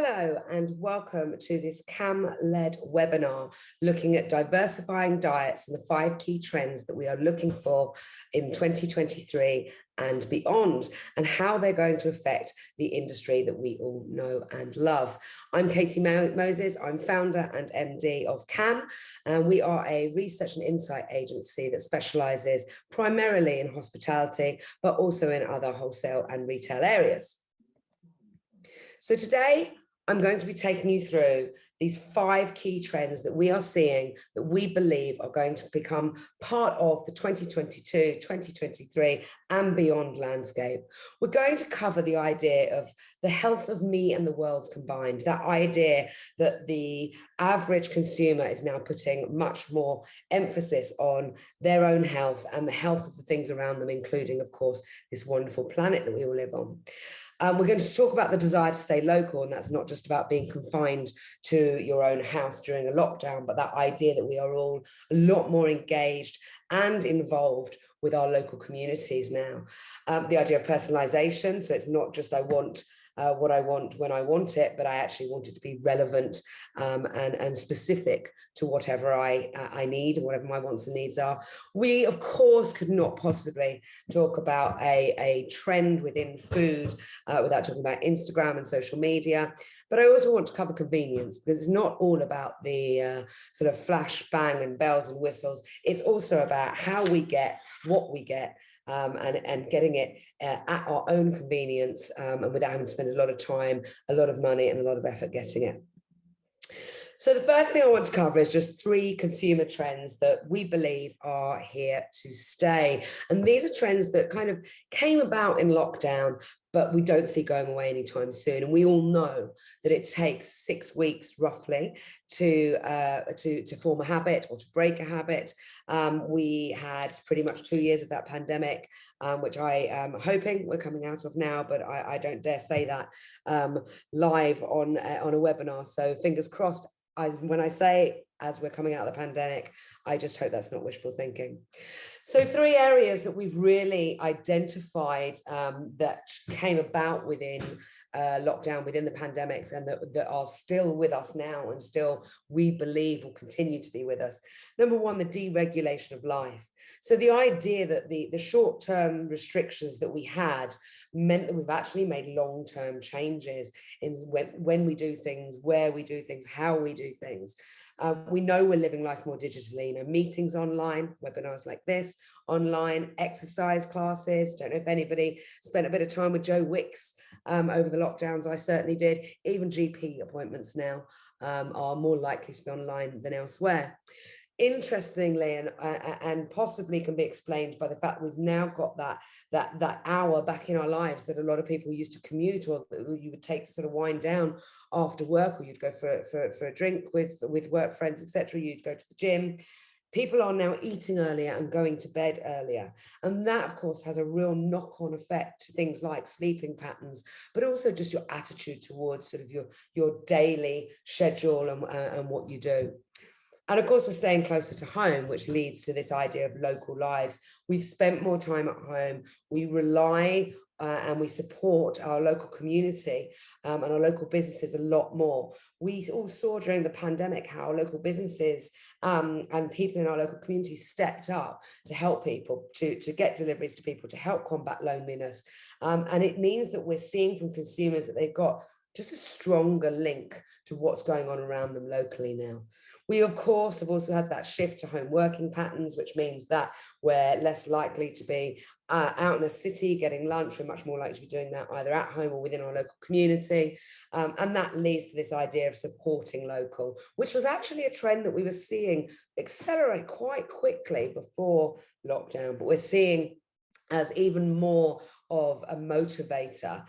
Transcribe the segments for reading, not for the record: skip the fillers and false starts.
Hello and welcome to this CAM-led webinar looking at diversifying diets and the 5 key trends that we are looking for in 2023 and beyond, and how they're going to affect the industry that we all know and love. I'm Katy Moses, I'm founder and MD of CAM, and we are a research and insight agency that specialises primarily in hospitality, but also in other wholesale and retail areas. So today, I'm going to be taking you through these 5 key trends that we are seeing that we believe are going to become part of the 2022, 2023 and beyond landscape. We're going to cover the idea of the health of me and the world combined, that idea that the average consumer is now putting much more emphasis on their own health and the health of the things around them, including, of course, this wonderful planet that we all live on. We're going to talk about the desire to stay local, and that's not just about being confined to your own house during a lockdown, but that idea that we are all a lot more engaged and involved with our local communities now. The idea of personalisation, so it's not just I want what I want when I want it, but I actually want it to be relevant and specific to whatever I need and whatever my wants and needs are. We, of course, could not possibly talk about a trend within food without talking about Instagram and social media. But I also want to cover convenience, because it's not all about the sort of flash, bang and bells and whistles. It's also about how we get what we get, and getting it at our own convenience, and without having to spend a lot of time, a lot of money and a lot of effort getting it. So the first thing I want to cover is just 3 consumer trends that we believe are here to stay. And these are trends that kind of came about in lockdown, but we don't see going away anytime soon. And we all know that it takes 6 weeks roughly to form a habit or to break a habit. We had pretty much 2 years of that pandemic, which I am hoping we're coming out of now, but I don't dare say that live on a webinar. So fingers crossed. When I say as we're coming out of the pandemic, I just hope that's not wishful thinking. So 3 areas that we've really identified that came about within lockdown, within the pandemics, and that are still with us now and still we believe will continue to be with us. Number 1, the deregulation of life. So the idea that the short-term restrictions that we had meant that we've actually made long-term changes in when we do things, where we do things, how we do things. We know we're living life more digitally, meetings online, webinars like this, online, exercise classes. Don't know if anybody spent a bit of time with Joe Wicks over the lockdowns. I certainly did. Even GP appointments now are more likely to be online than elsewhere. Interestingly, and possibly can be explained by the fact we've now got that hour back in our lives that a lot of people used to commute, or you would take to sort of wind down after work, or you'd go for a drink with work friends, etc. You'd go to the gym. People are now eating earlier and going to bed earlier. And that, of course, has a real knock-on effect to things like sleeping patterns, but also just your attitude towards sort of your daily schedule and what you do. And of course, we're staying closer to home, which leads to this idea of local lives. We've spent more time at home. We rely and we support our local community and our local businesses a lot more. We all saw during the pandemic how our local businesses and people in our local community stepped up to help people, to get deliveries to people, to help combat loneliness. And it means that we're seeing from consumers that they've got just a stronger link to what's going on around them locally now. We, of course, have also had that shift to home working patterns, which means that we're less likely to be out in a city getting lunch. We're much more likely to be doing that either at home or within our local community. And that leads to this idea of supporting local, which was actually a trend that we were seeing accelerate quite quickly before lockdown, but we're seeing as even more of a motivator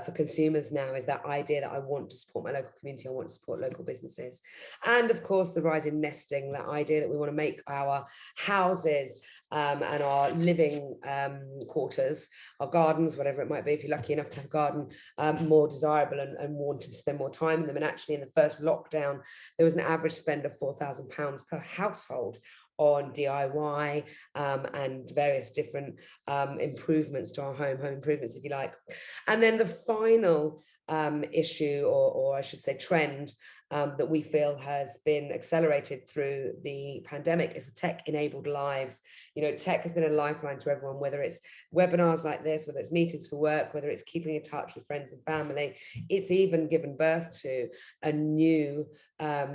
for consumers now, is that idea that I want to support my local community, I want to support local businesses. And of course, the rise in nesting, that idea that we want to make our houses and our living quarters, our gardens, whatever it might be, if you're lucky enough to have a garden, more desirable and wanting to spend more time in them. And actually in the first lockdown, there was an average spend of £4,000 per household on DIY and various different improvements to our home improvements, if you like. And then the final issue, or I should say trend, that we feel has been accelerated through the pandemic is the tech-enabled lives. You know, tech has been a lifeline to everyone, whether it's webinars like this, whether it's meetings for work, whether it's keeping in touch with friends and family. It's even given birth to a new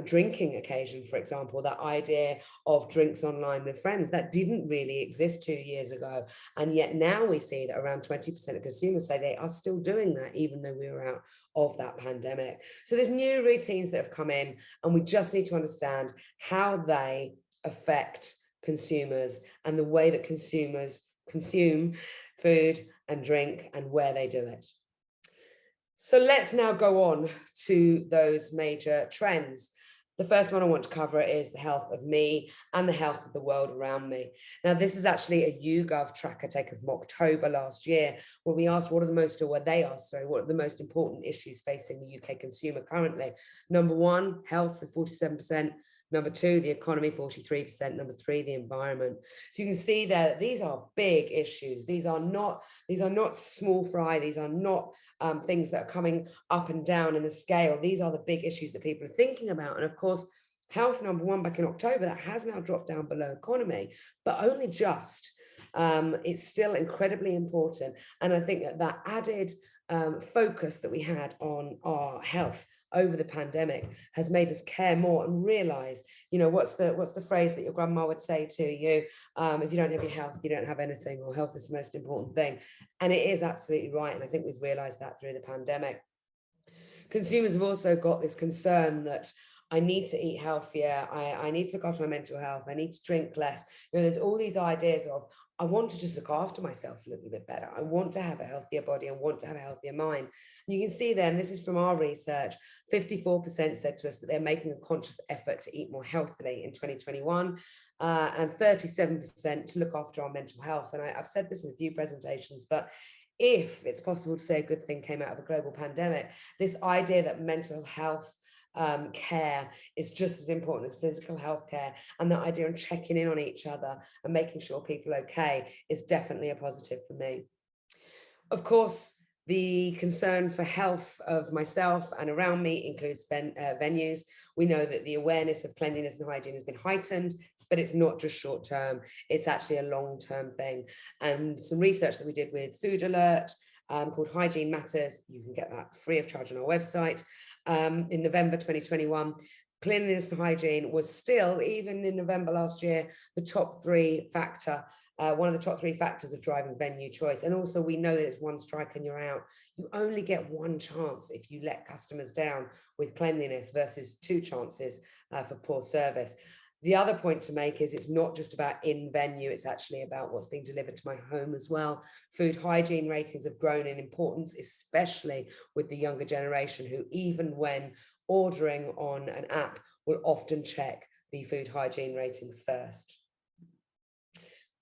drinking occasion, for example, that idea of drinks online with friends that didn't really exist 2 years ago. And yet now we see that around 20% of consumers say they are still doing that, even though we were out of that pandemic. So there's new routines that have come in, and we just need to understand how they affect consumers and the way that consumers consume food and drink and where they do it. So let's now go on to those major trends. The first one I want to cover is the health of me and the health of the world around me. Now, this is actually a YouGov tracker taken from October last year, where we asked what are the most, or where they asked, sorry, what are the most important issues facing the UK consumer currently? Number one, health with 47%. Number two, the economy, 43%. Number three, the environment. So you can see there that these are big issues. These are not small fry. These are not things that are coming up and down in the scale. These are the big issues that people are thinking about. And of course, health, number one, back in October, that has now dropped down below economy, but only just. It's still incredibly important. And I think that added focus that we had on our health over the pandemic has made us care more and realize, you know, what's the phrase that your grandma would say to you? If you don't have your health, you don't have anything, or health is the most important thing. And it is absolutely right. And I think we've realized that through the pandemic. Consumers have also got this concern that I need to eat healthier. I need to look after my mental health. I need to drink less. You know, there's all these ideas of, I want to just look after myself a little bit better. I want to have a healthier body. I want to have a healthier mind. And you can see there, and this is from our research, 54% said to us that they're making a conscious effort to eat more healthily in 2021, and 37% to look after our mental health. And I've said this in a few presentations, but if it's possible to say a good thing came out of a global pandemic, this idea that mental health care is just as important as physical health care, and that idea of checking in on each other and making sure people are okay is definitely a positive for me. Of course, the concern for health of myself and around me includes venues. We know that the awareness of cleanliness and hygiene has been heightened, but it's not just short term, it's actually a long-term thing. And some research that we did with Food Alert called Hygiene Matters, you can get that free of charge on our website, in November 2021, cleanliness and hygiene was still, even in November last year, the top three factor, one of the top three factors of driving venue choice. And also we know that it's one strike and you're out. You only get one chance if you let customers down with cleanliness versus two chances for poor service. The other point to make is it's not just about in venue, it's actually about what's being delivered to my home as well. Food hygiene ratings have grown in importance, especially with the younger generation, who even when ordering on an app will often check the food hygiene ratings first.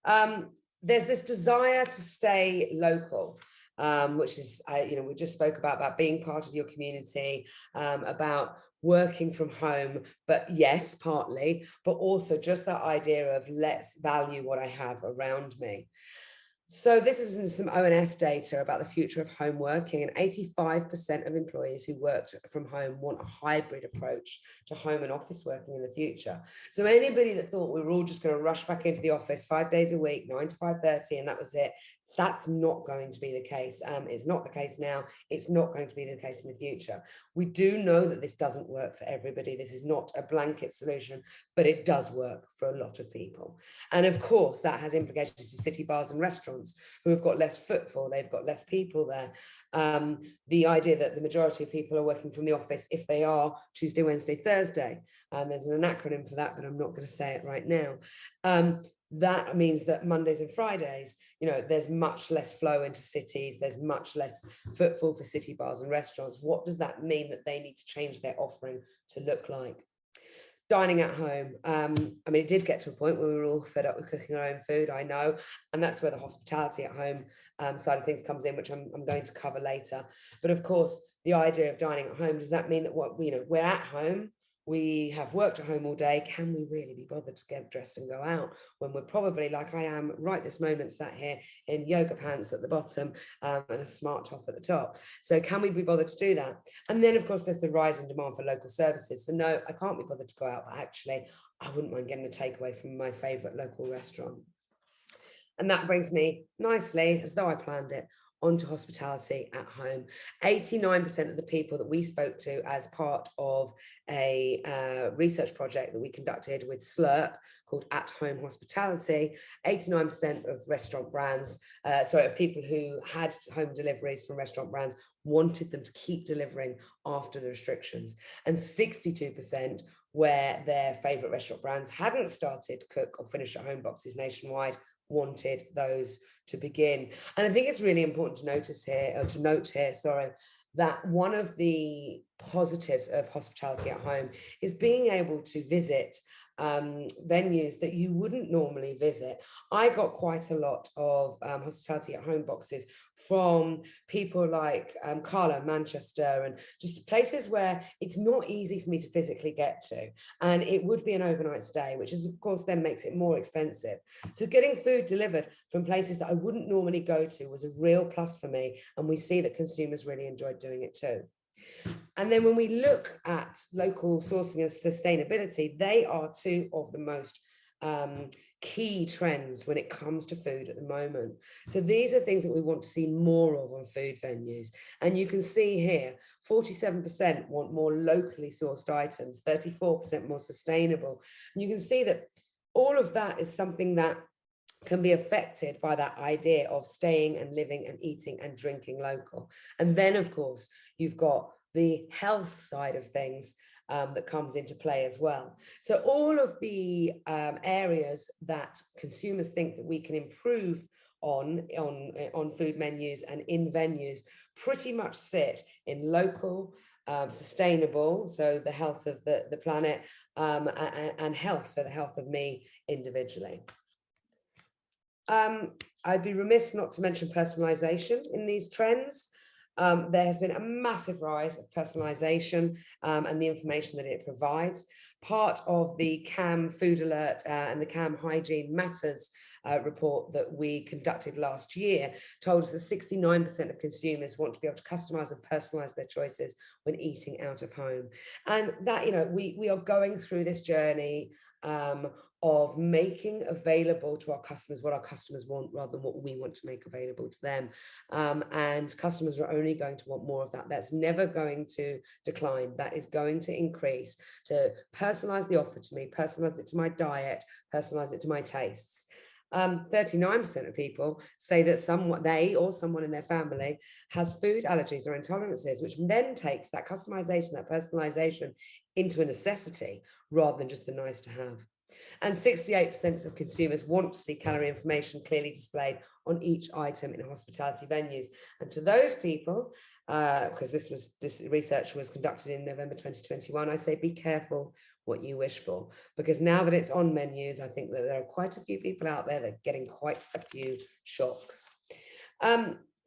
There's this desire to stay local, which is, you know, we just spoke about being part of your community, about working from home, but yes, partly, but also just that idea of let's value what I have around me. So this is some ONS data about the future of home working, and 85% of employees who worked from home want a hybrid approach to home and office working in the future. So anybody that thought we were all just going to rush back into the office 5 days a week, 9 to 5:30, and that was it, that's not going to be the case. It's not the case now. It's not going to be the case in the future. We do know that this doesn't work for everybody. This is not a blanket solution, but it does work for a lot of people. And of course, that has implications to city bars and restaurants who have got less footfall. They've got less people there. The idea that the majority of people are working from the office, if they are, Tuesday, Wednesday, Thursday. And there's an acronym for that, but I'm not going to say it right now. That means that Mondays and Fridays, you know, there's much less flow into cities. There's much less footfall for city bars and restaurants. What does that mean that they need to change their offering to look like? Dining at home. I mean, it did get to a point where we were all fed up with cooking our own food, I know. And that's where the hospitality at home side of things comes in, which I'm going to cover later. But of course, the idea of dining at home, does that mean that we're at home? we have worked at home all day. Can we really be bothered to get dressed and go out when we're probably, like I am right this moment, sat here in yoga pants at the bottom and a smart top at the top? So can we be bothered to do that? And then, of course, there's the rise in demand for local services. So no, I can't be bothered to go out, but actually, I wouldn't mind getting a takeaway from my favourite local restaurant. And that brings me nicely, as though I planned it, onto hospitality at home. 89% of the people that we spoke to as part of a research project that we conducted with Slurp called At Home Hospitality, 89% of restaurant brands, of people who had home deliveries from restaurant brands wanted them to keep delivering after the restrictions. And 62% where their favourite restaurant brands hadn't started to cook or finish at home boxes nationwide wanted those to begin. And I think it's really important to note here, that one of the positives of hospitality at home is being able to visit venues that you wouldn't normally visit. I got quite a lot of hospitality at home boxes from people like Carla, Manchester, and just places where it's not easy for me to physically get to. And it would be an overnight stay, which is, of course, then makes it more expensive. So getting food delivered from places that I wouldn't normally go to was a real plus for me. And we see that consumers really enjoyed doing it too. And then when we look at local sourcing and sustainability, they are two of the most key trends when it comes to food at the moment. So these are things that we want to see more of on food venues. And you can see here, 47% want more locally sourced items, 34% more sustainable. And you can see that all of that is something that can be affected by that idea of staying and living and eating and drinking local. And then, of course, you've got the health side of things that comes into play as well. So all of the areas that consumers think that we can improve on food menus and in venues pretty much sit in local, sustainable, so the health of the planet, and health, so the health of me individually. I'd be remiss not to mention personalization in these trends. There has been a massive rise of personalization and the information that it provides. Part of the CAM Food Alert and the CAM Hygiene Matters report that we conducted last year told us that 69% of consumers want to be able to customize and personalize their choices when eating out of home. And that, we are going through this journey of making available to our customers what our customers want rather than what we want to make available to them. And customers are only going to want more of that. That's never going to decline. That is going to increase. To personalize the offer to me, personalize it to my diet, personalize it to my tastes. 39% of people say that they or someone in their family has food allergies or intolerances, which then takes that customization, that personalization into a necessity rather than just a nice to have. And 68% of consumers want to see calorie information clearly displayed on each item in hospitality venues. And to those people, because this research was conducted in November 2021, I say be careful what you wish for, because now that it's on menus, I think that there are quite a few people out there that are getting quite a few shocks.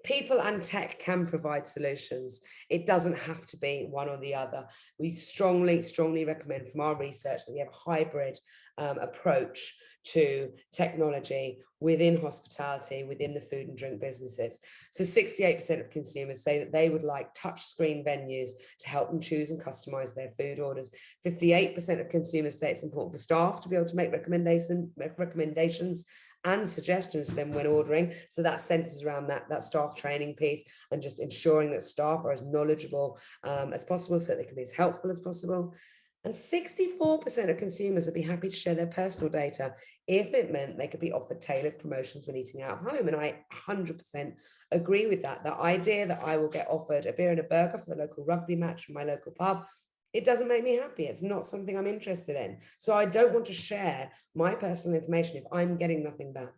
People and tech can provide solutions. It doesn't have to be one or the other. We strongly, strongly recommend from our research that we have a hybrid approach to technology within hospitality, within the food and drink businesses. So 68% of consumers say that they would like touchscreen venues to help them choose and customize their food orders. 58% of consumers say it's important for staff to be able to make recommendations and suggestions to them when ordering. So that centers around that staff training piece and just ensuring that staff are as knowledgeable as possible so that they can be as helpful as possible. And 64% of consumers would be happy to share their personal data if it meant they could be offered tailored promotions when eating out of home. And I 100% agree with that. The idea that I will get offered a beer and a burger for the local rugby match from my local pub, it doesn't make me happy. It's not something I'm interested in. So I don't want to share my personal information if I'm getting nothing back.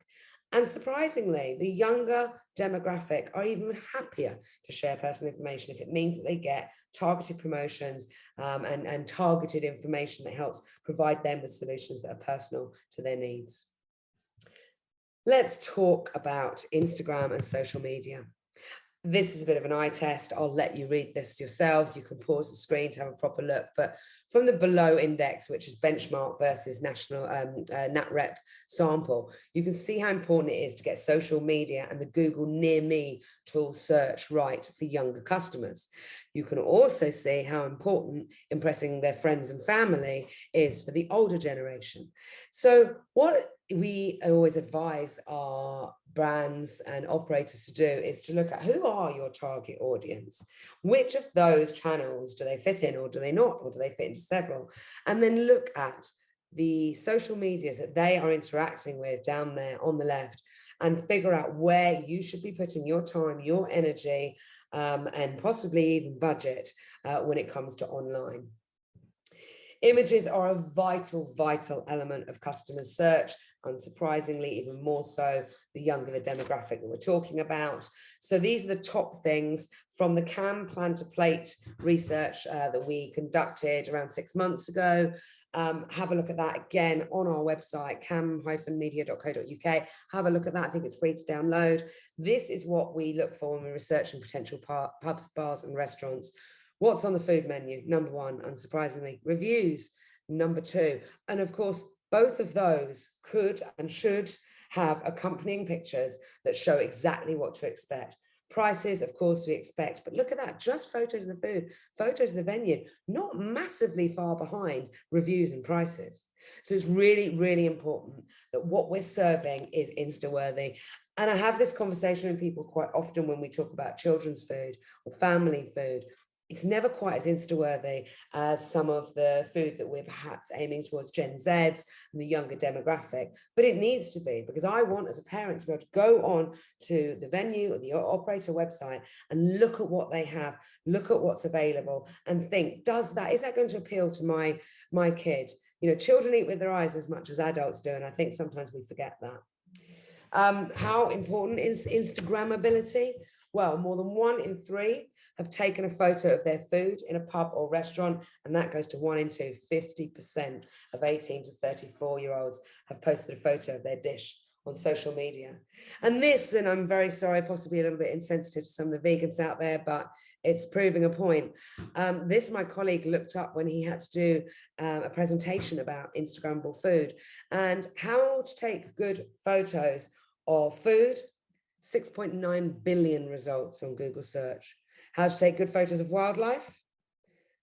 And surprisingly, the younger demographic are even happier to share personal information if it means that they get targeted promotions and targeted information that helps provide them with solutions that are personal to their needs. Let's talk about Instagram and social media. This is a bit of an eye test. I'll let you read this yourselves. You can pause the screen to have a proper look. But from the below index, which is benchmark versus national NatRep sample, you can see how important it is to get social media and the Google Near Me tool search right for younger customers. You can also see how important impressing their friends and family is for the older generation. So what we always advise our brands and operators to do is to look at who are your target audience, which of those channels do they fit in, or do they not, or do they fit into several, and then look at the social medias that they are interacting with down there on the left, and figure out where you should be putting your time, your energy, and possibly even budget when it comes to online. Images are a vital element of customer search, unsurprisingly, even more so the younger the demographic that we're talking about. So these are the top things from the CAM plan to plate research that we conducted around 6 months ago. Have a look at that again on our website, cam-media.co.uk. Have a look at that. I think it's free to download. This is what we look for when we're researching potential pubs, bars and restaurants. What's on the food menu? Number one, unsurprisingly. Reviews, number two. And of course, both of those could and should have accompanying pictures that show exactly what to expect. Prices, of course, we expect, but look at that, just photos of the food, photos of the venue, not massively far behind reviews and prices. So it's really important that what we're serving is Insta-worthy. And I have this conversation with people quite often when we talk about children's food or family food. It's never quite as Insta-worthy as some of the food that we're perhaps aiming towards Gen Zs and the younger demographic, but it needs to be, because I want as a parent to be able to go on to the venue or the operator website and look at what they have, look at what's available, and think, is that going to appeal to my kid? You know, children eat with their eyes as much as adults do, and I think sometimes we forget that. How important is Instagrammability? Well, more than 1 in 3 have taken a photo of their food in a pub or restaurant, and that goes to 1 in 2. 50% of 18 to 34-year-olds have posted a photo of their dish on social media. And this, and I'm very sorry, possibly a little bit insensitive to some of the vegans out there, but it's proving a point. This my colleague looked up when he had to do a presentation about Instagrammable food and how to take good photos of food. 6.9 billion results on Google search. How to take good photos of wildlife,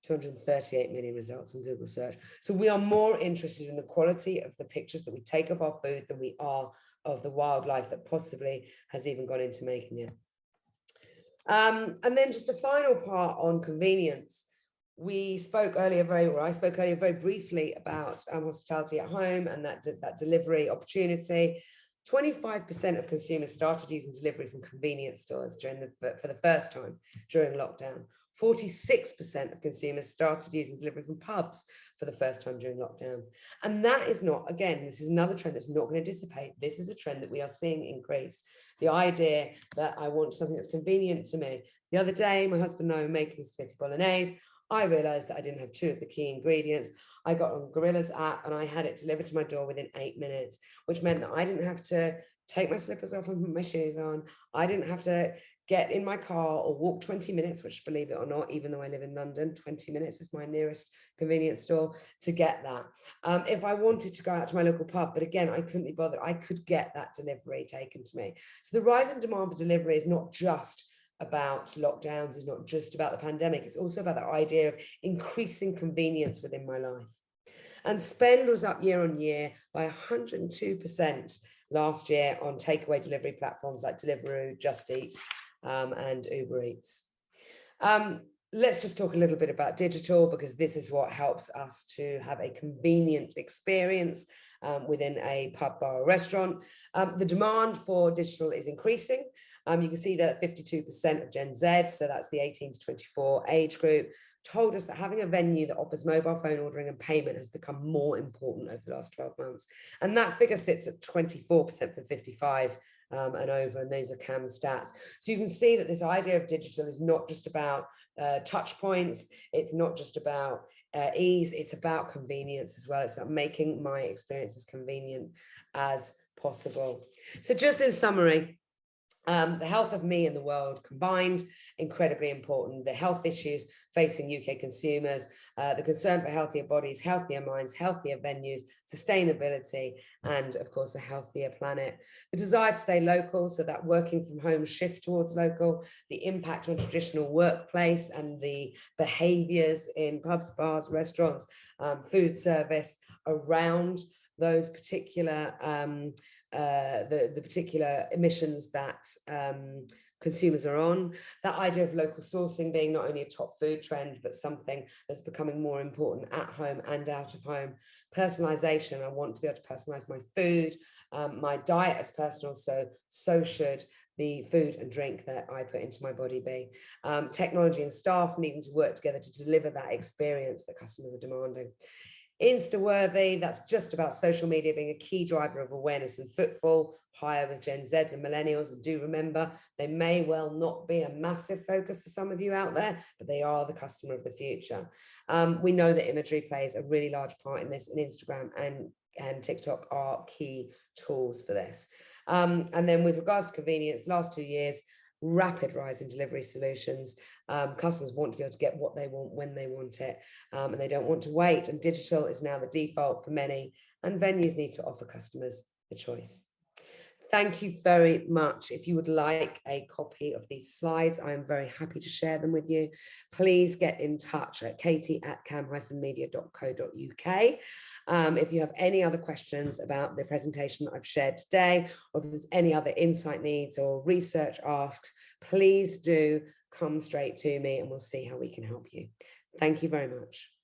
238 million results on Google search. So we are more interested in the quality of the pictures that we take of our food than we are of the wildlife that possibly has even gone into making it. And then just a final part on convenience. I spoke earlier very briefly about hospitality at home and that delivery opportunity. 25% of consumers started using delivery from convenience stores for the first time during lockdown. 46% of consumers started using delivery from pubs for the first time during lockdown. And that is not, again, this is another trend that's not going to dissipate. This is a trend that we are seeing increase. The idea that I want something that's convenient to me. The other day, my husband and I were making spaghetti bolognese. I realized that I didn't have 2 of the key ingredients. I got on Gorilla's app and I had it delivered to my door within 8 minutes, which meant that I didn't have to take my slippers off and put my shoes on. I didn't have to get in my car or walk 20 minutes, which, believe it or not, even though I live in London, 20 minutes is my nearest convenience store to get that. If I wanted to go out to my local pub, but again, I couldn't be bothered, I could get that delivery taken to me. So the rise in demand for delivery is not just about lockdowns, is not just about the pandemic, it's also about the idea of increasing convenience within my life. And spend was up year on year by 102% last year on takeaway delivery platforms like Deliveroo, Just Eat, and Uber Eats. Let's just talk a little bit about digital, because this is what helps us to have a convenient experience within a pub, bar, or restaurant. The demand for digital is increasing. You can see that 52% of Gen Z, so that's the 18 to 24 age group, told us that having a venue that offers mobile phone ordering and payment has become more important over the last 12 months. And that figure sits at 24% for 55 and over, and those are CAM stats. So you can see that this idea of digital is not just about touch points, it's not just about ease, it's about convenience as well. It's about making my experience as convenient as possible. So just in summary, The health of me and the world combined, incredibly important. The health issues facing UK consumers, the concern for healthier bodies, healthier minds, healthier venues, sustainability, and of course, a healthier planet. The desire to stay local, so that working from home shift towards local, the impact on traditional workplace and the behaviours in pubs, bars, restaurants, food service around those particular the particular emissions that consumers are on. That idea of local sourcing being not only a top food trend, but something that's becoming more important at home and out of home. Personalisation, I want to be able to personalise my food, my diet is personal, so should the food and drink that I put into my body be. Technology and staff needing to work together to deliver that experience that customers are demanding. Insta-worthy, that's just about social media being a key driver of awareness and footfall, higher with Gen Zs and millennials. And do remember, they may well not be a massive focus for some of you out there, but they are the customer of the future. We know that imagery plays a really large part in this, and Instagram and TikTok are key tools for this. And then with regards to convenience, last 2 years, rapid rise in delivery solutions. Customers want to be able to get what they want when they want it, and they don't want to wait. And digital is now the default for many, and venues need to offer customers the choice. Thank you very much. If you would like a copy of these slides, I am very happy to share them with you. Please get in touch at katy@cam-media.co.uk. If you have any other questions about the presentation that I've shared today, or if there's any other insight needs or research asks, please do come straight to me and we'll see how we can help you. Thank you very much.